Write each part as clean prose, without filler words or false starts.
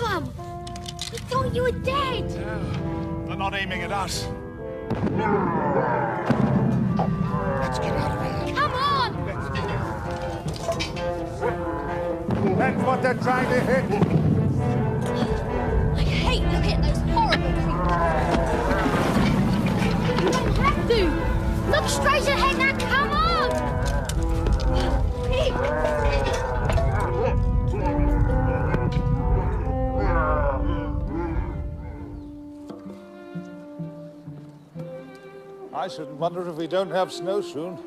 Puddleglum! We thought you were dead! They're not aiming at us. Let's get out of here. Come on! That's what they're trying to hit. I hate looking at those horrible creatures. You don't have to! Look straight ahead now, come on! I shouldn't wonder if we don't have snow soon.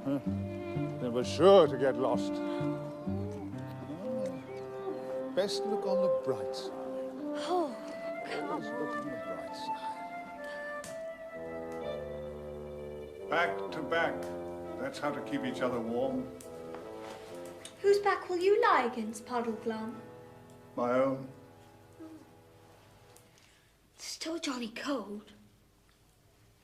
Then we're sure to get lost. Best look on the bright side. Oh, come Always look on the bright side. Back to back. That's how to keep each other warm. Whose back will you lie against, Puddleglum? My own. It's still jolly cold.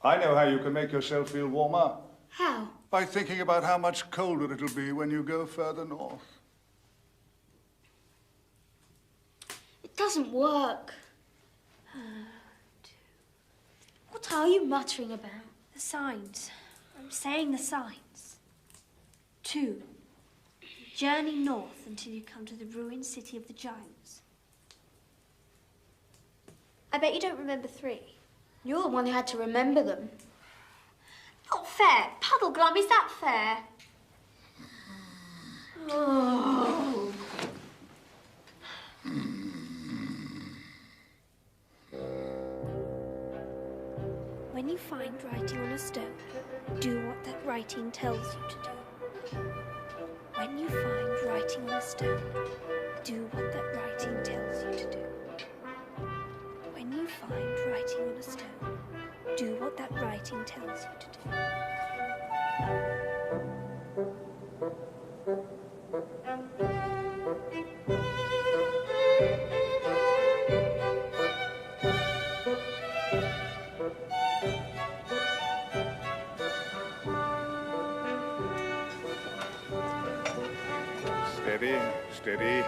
I know how you can make yourself feel warmer. How? By thinking about how much colder it'll be when you go further north. It doesn't work. What are you muttering about? The signs. I'm saying the signs. 2. Journey north until you come to the ruined city of the giants. I bet you don't remember 3. You're the one who had to remember them. Not fair. Puddleglum, is that fair? Oh. When you find writing on a stone, do what that writing tells you to do. When you find writing on a stone, do what that writing tells you to do. When you find writing on a stone, do what that writing tells you to do. Steady, steady.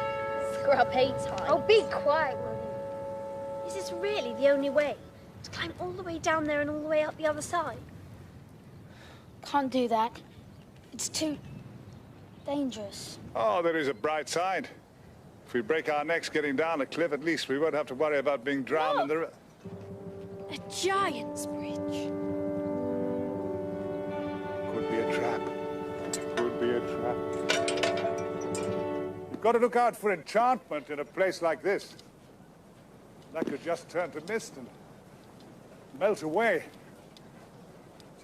Scrub hates high. Oh, be quiet, will you? Is this really the only way? To climb all the way down there and all the way up the other side? Can't do that. It's too dangerous. Oh, there is a bright side. If we break our necks getting down the cliff, at least we won't have to worry about being drowned in the river. A giant's bridge. Could be a trap. Could be a trap. You've got to look out for enchantment in a place like this. That could just turn to mist and melt away.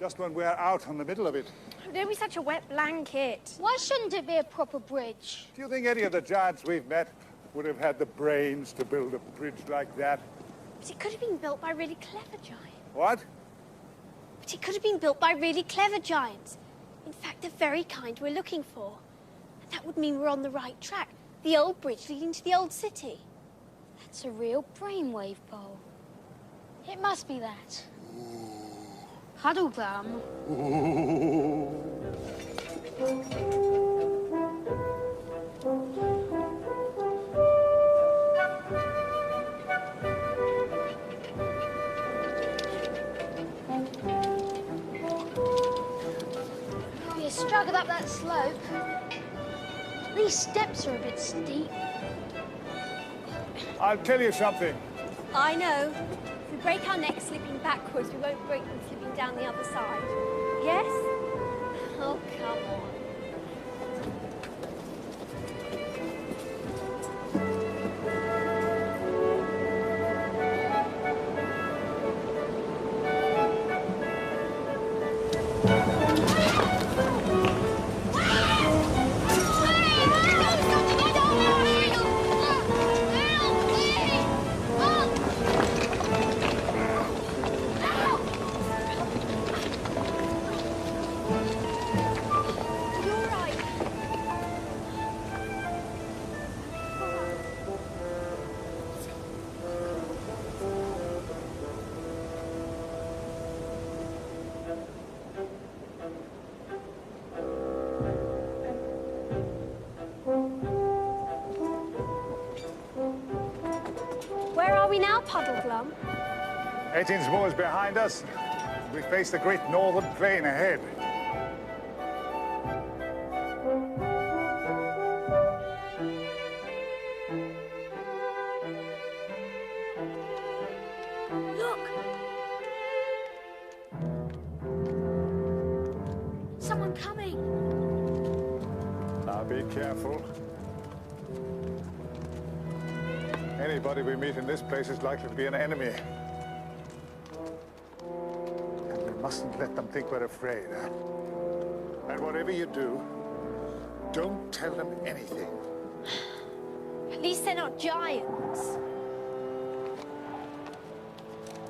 Just when we're out on the middle of it. Don't be such a wet blanket. Why shouldn't it be a proper bridge? Do you think any of the giants we've met would have had the brains to build a bridge like that? But it could have been built by really clever giants. What? But it could have been built by really clever giants. In fact, the very kind we're looking for. And that would mean we're on the right track. The old bridge leading to the old city. That's a real brainwave bowl. It must be that. Puddleglum. Oh, you struggled up that slope. These steps are a bit steep. I'll tell you something. I know. If we break our necks slipping backwards, we won't break them slipping down the other side. Yes? Oh, come on. we now, Puddleglum? 18's moors behind us. We face the great northern plain ahead. Look! Someone coming. Now be careful. Anybody we meet in this place is likely to be an enemy. And we mustn't let them think we're afraid. And whatever you do, don't tell them anything. At least they're not giants.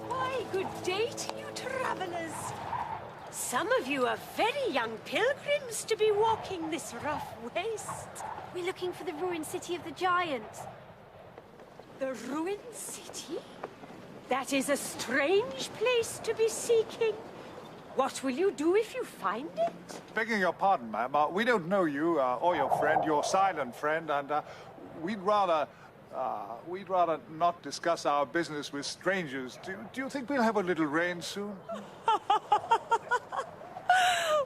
Why, good day to you, travelers. Some of you are very young pilgrims to be walking this rough waste. We're looking for the ruined city of the giants. The ruined city? That is a strange place to be seeking. What will you do if you find it? Begging your pardon, ma'am, we don't know you or your friend, your silent friend, and we'd rather not discuss our business with strangers. Do you think we'll have a little rain soon?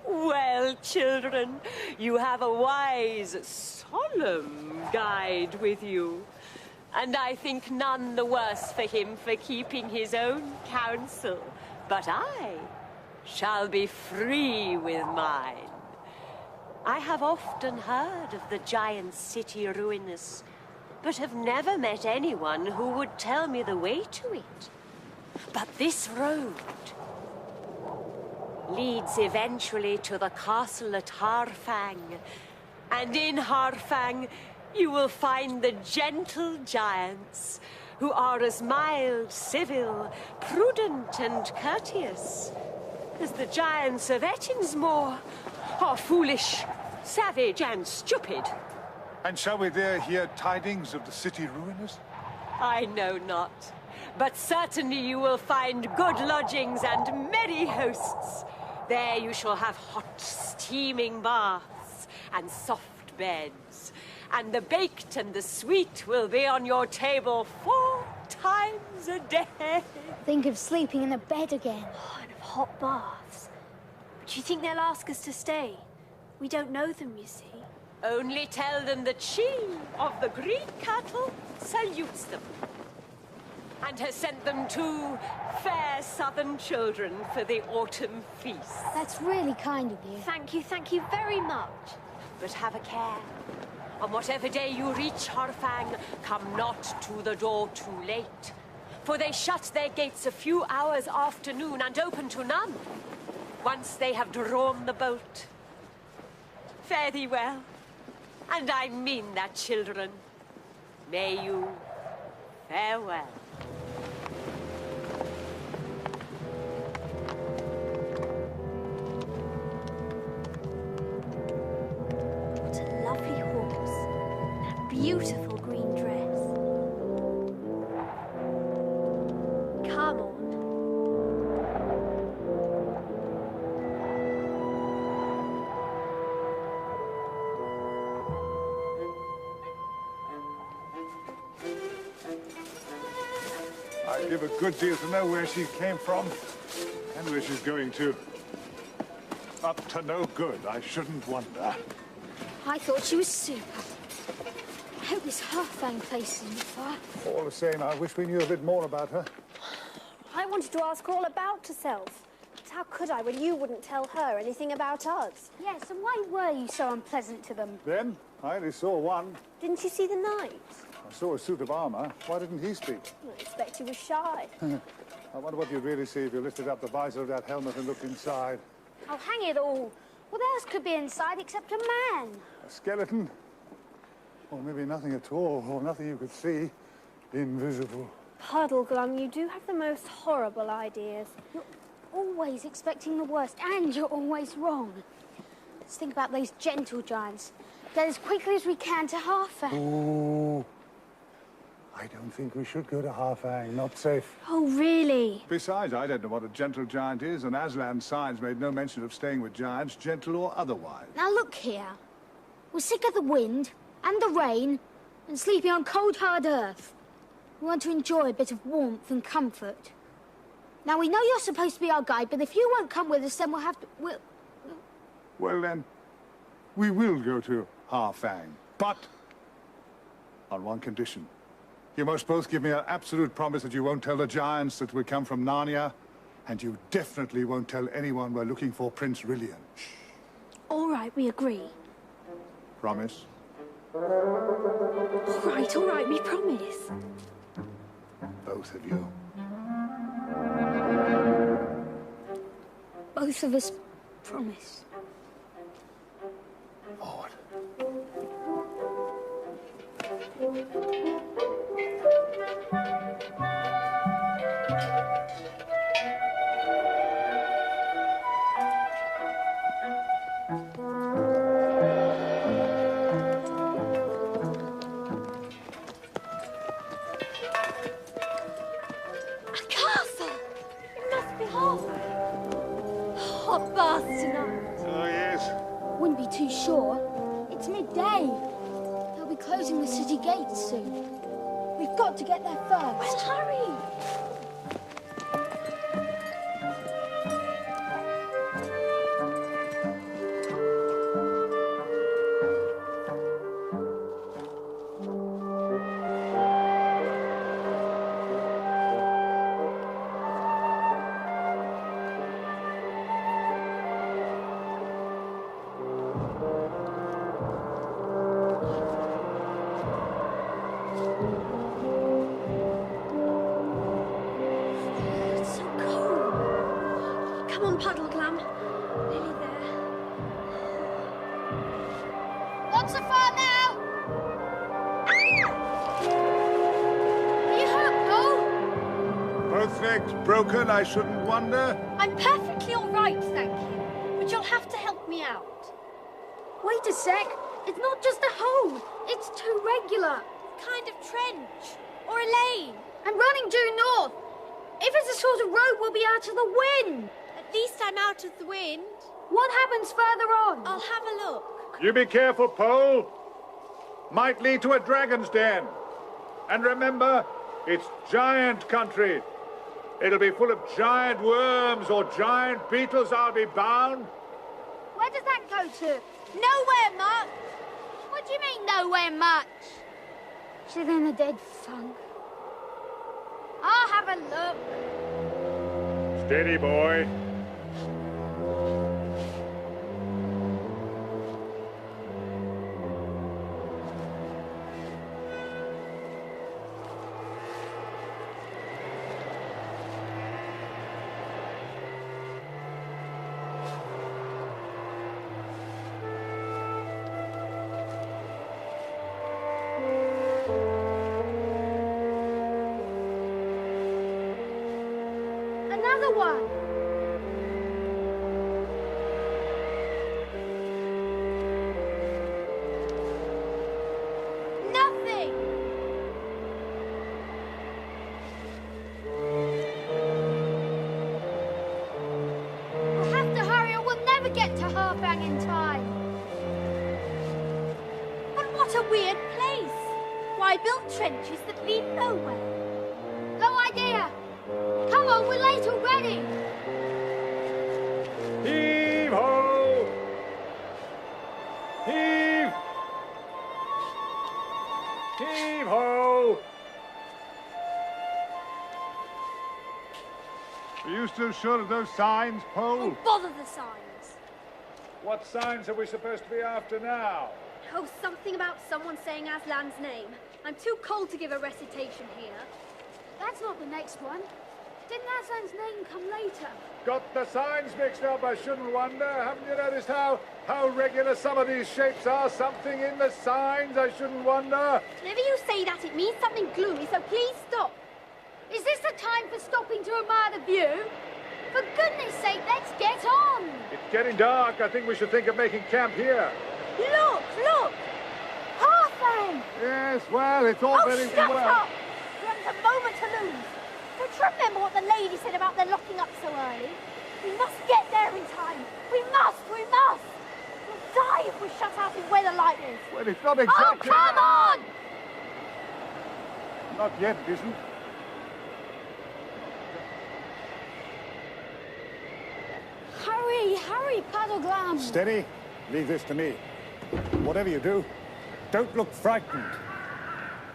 Well, children, you have a wise, solemn guide with you. And I think none the worse for him for keeping his own counsel. But I shall be free with mine. I have often heard of the giant city ruinous, but have never met anyone who would tell me the way to it. But this road leads eventually to the castle at Harfang. And in Harfang, you will find the gentle giants, who are as mild, civil, prudent, and courteous as the giants of Ettinsmoor are foolish, savage, and stupid. And shall we there hear tidings of the city ruinous? I know not, but certainly you will find good lodgings and merry hosts. There you shall have hot, steaming baths and soft beds, and the baked and the sweet will be on your table 4 times a day. Think of sleeping in a bed again. Oh, and of hot baths. But do you think they'll ask us to stay? We don't know them, you see. Only tell them that she, of the green cattle, salutes them, and has sent them 2 fair southern children for the autumn feast. That's really kind of you. Thank you very much. But have a care. On whatever day you reach Harfang, come not to the door too late. For they shut their gates a few hours after noon and open to none, once they have drawn the bolt. Fare thee well. And I mean that, children. May you farewell. What a lovely horse. That beautiful green dress. Come on. I'd give a good deal to know where she came from and where she's going to. Up to no good, I shouldn't wonder. I thought she was super. I hope this Harfang place isn't far. All the same, I wish we knew a bit more about her. I wanted to ask her all about herself. But how could I when you wouldn't tell her anything about us? Yes, and why were you so unpleasant to them? Then, I only saw one. Didn't you see the knight? I saw a suit of armor. Why didn't he speak? I expect he was shy. I wonder what you'd really see if you lifted up the visor of that helmet and looked inside. Oh, hang it all. What else could be inside except a man? A skeleton? Or maybe nothing at all, or nothing you could see. Invisible. Puddleglum, you do have the most horrible ideas. You're always expecting the worst, and you're always wrong. Let's think about those gentle giants. Get as quickly as we can to Harfang. Ooh. I don't think we should go to Harfang. Not safe. Oh, really? Besides, I don't know what a gentle giant is, and Aslan's signs made no mention of staying with giants, gentle or otherwise. Now look here. We're sick of the wind and the rain and sleeping on cold, hard earth. We want to enjoy a bit of warmth and comfort. Now, we know you're supposed to be our guide, but if you won't come with us, then we'll have to... Well, then, we will go to Harfang, but on one condition. You must both give me an absolute promise that you won't tell the giants that we come from Narnia, and you definitely won't tell anyone we're looking for Prince Rillian. All right, we agree. Promise? All right, we promise. Both of you. Both of us promise. Forward. Hot bath tonight. Oh, yes. Wouldn't be too sure. It's midday. They'll be closing the city gates soon. We've got to get there first. Well, hurry! Puddle Glam. Nearly there. Not so far now! Are you hurt, Paul? Both legs broken, I shouldn't wonder. I'm perfectly all right, thank you. But you'll have to help me out. Wait a sec. It's not just a hole. It's too regular. Kind of trench. Or a lane. And running due north. If it's a sort of road, we'll be out of the wind. At least I'm out of the wind. What happens further on? I'll have a look. You be careful, Pole. Might lead to a dragon's den. And remember, it's giant country. It'll be full of giant worms or giant beetles, I'll be bound. Where does that go to? Nowhere much. What do you mean, nowhere much? She's in the dead funk. I'll have a look. Steady, boy. Another one. Nothing. We'll have to hurry or we'll never get to Harfang in time. And what a weird place. Why build trenches that lead nowhere? No idea. Come on, we're late already. Heave-ho! Heave! Heave-ho! Are you still sure of those signs, Pole? Oh, bother the signs. What signs are we supposed to be after now? Oh, something about someone saying Aslan's name. I'm too cold to give a recitation here. That's not the next one. Didn't Aslan's name come later? Got the signs mixed up, I shouldn't wonder. Haven't you noticed how regular some of these shapes are? Something in the signs, I shouldn't wonder. Whenever you say that, it means something gloomy, so please stop. Is this the time for stopping to admire the view? For goodness sake, let's get on! It's getting dark. I think we should think of making camp here. Look, look! Harfang! Yes, well, it's all very shut well. up! We haven't a moment to lose. Don't you remember what the lady said about their locking up so early? We must get there in time. We must, we must! We'll die if we're shut out in weather like this. Well, it's not exactly... Oh, come on! Not yet, it isn't. Hurry, hurry, Puddleglam. Steady. Leave this to me. Whatever you do, don't look frightened.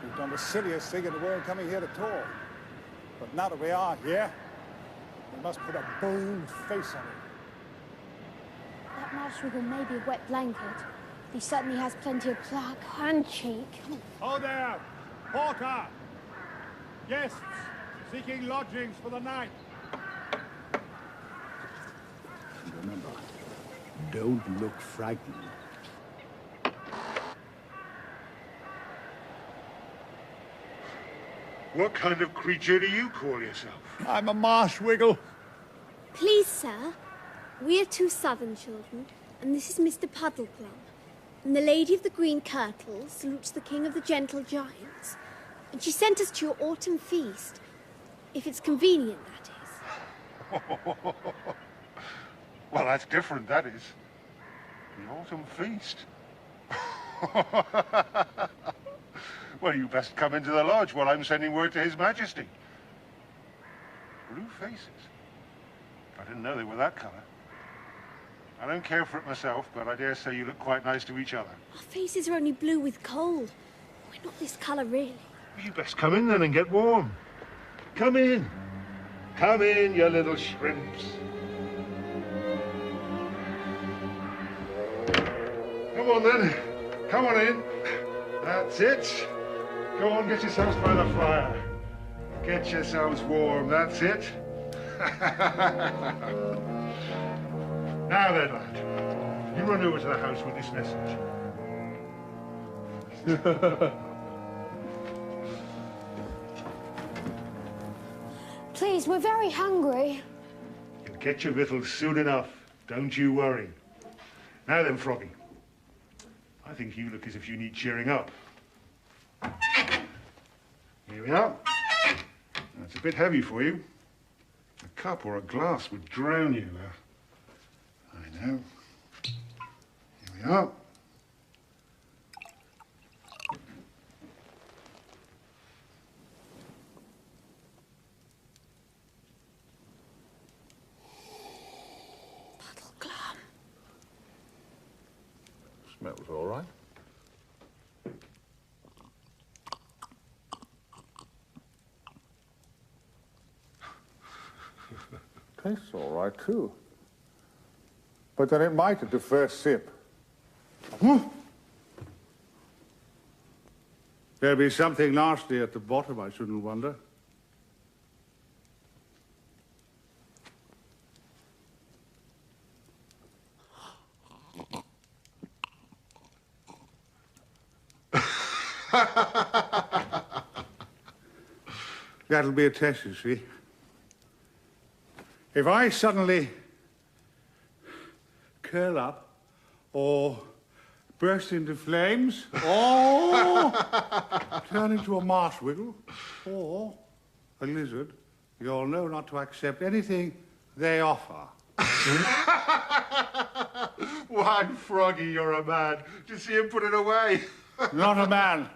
We've done the silliest thing in the world coming here at all. But now that we are here, we must put a bold face on it. That marshwiggle may be a wet blanket. He certainly has plenty of pluck and cheek. Oh there! Porter! Guests seeking lodgings for the night. And remember, don't look frightened. What kind of creature do you call yourself? I'm a marshwiggle. Please, sir, we are two southern children, and this is Mr. Puddleglam. And the Lady of the Green Kirtle salutes the King of the Gentle Giants. And she sent us to your autumn feast. If it's convenient, that is. Well, that's different, that is. The autumn feast. Well, you best come into the lodge while I'm sending word to His Majesty. Blue faces? I didn't know they were that colour. I don't care for it myself, but I dare say you look quite nice to each other. Our faces are only blue with cold. We're not this colour, really. Well, you best come in then and get warm. Come in. Come in, you little shrimps. Come on then. Come on in. That's it. Go on, get yourselves by the fire. Get yourselves warm, that's it. Now then, lad, you run over to the house with this message. Please, we're very hungry. You'll get your victuals soon enough, don't you worry. Now then, Froggy, I think you look as if you need cheering up. Here we are. That's a bit heavy for you. A cup or a glass would drown you. I know. Here we are. Puddleglam. Smells all right. Tastes all right, too. But then it might at the first sip. There'll be something nasty at the bottom, I shouldn't wonder. That'll be a test, you see. If I suddenly curl up or burst into flames or turn into a marshwiggle or a lizard, you'll know not to accept anything they offer. Why, Froggy, you're a man. Just see him put it away. Not a man,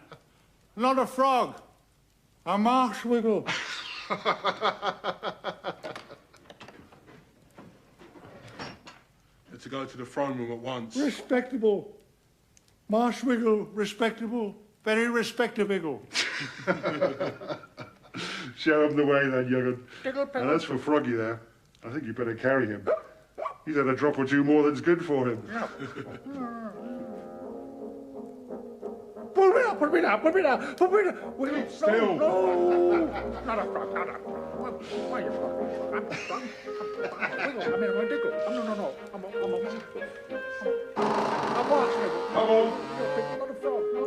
not a frog, a marshwiggle. To go to the throne room at once. Respectable. Marshwiggle, respectable. Very respectable. Show him the way then, young'un. And as for Froggy there, I think you better carry him. He's had a drop or two more than's good for him. Yeah. Pull me up, pull me down, pull me down, pull me down. Will Still. No. Not a frog, not a frog. Why are you frog? I'm a frog. I'm in a wiggle. No. I'm a monster. I'm a monster. Come on. You're not a frog, no.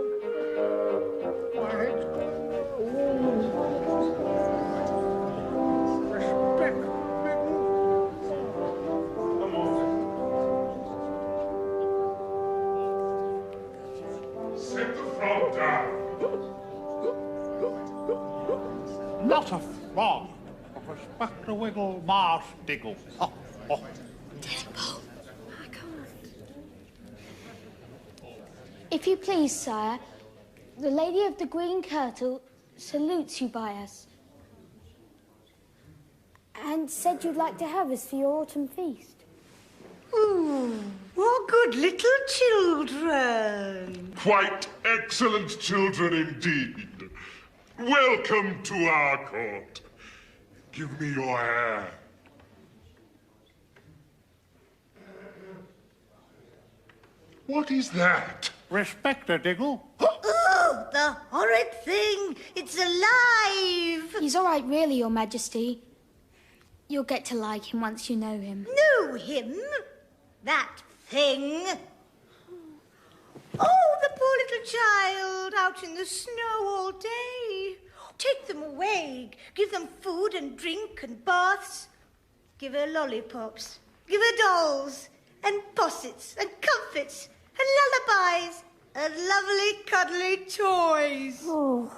My head's respect. Come on. Sit the frog down. Not a frog. A respectable marsh diggle. Oh. I can't. If you please, sire, the Lady of the Green Kirtle salutes you by us. And said you'd like to have us for your autumn feast. Ooh, what good little children. Quite excellent children indeed. Welcome to our court. Give me your hair. What is that? Respecter, Diggle. Oh, the horrid thing! It's alive! He's all right, really, Your Majesty. You'll get to like him once you know him. Know him? That thing? Oh, the poor little child out in the snow all day. Take them away. Give them food and drink and baths. Give her lollipops. Give her dolls and possets and comfits and lullabies and lovely cuddly toys. Oh,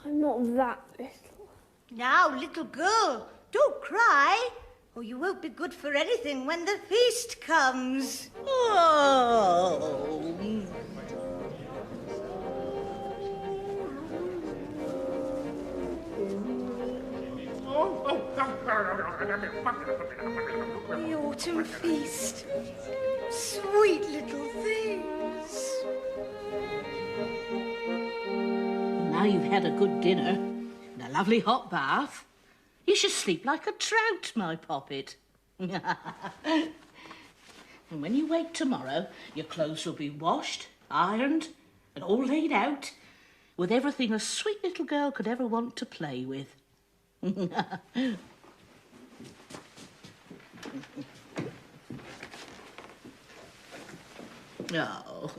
I'm not that little. Now, little girl, don't cry, or you won't be good for anything when the feast comes. Oh. The autumn feast. Sweet little things. Now you've had a good dinner and a lovely hot bath, you should sleep like a trout, my poppet. And when you wake tomorrow, your clothes will be washed, ironed, and all laid out, with everything a sweet little girl could ever want to play with. Oh.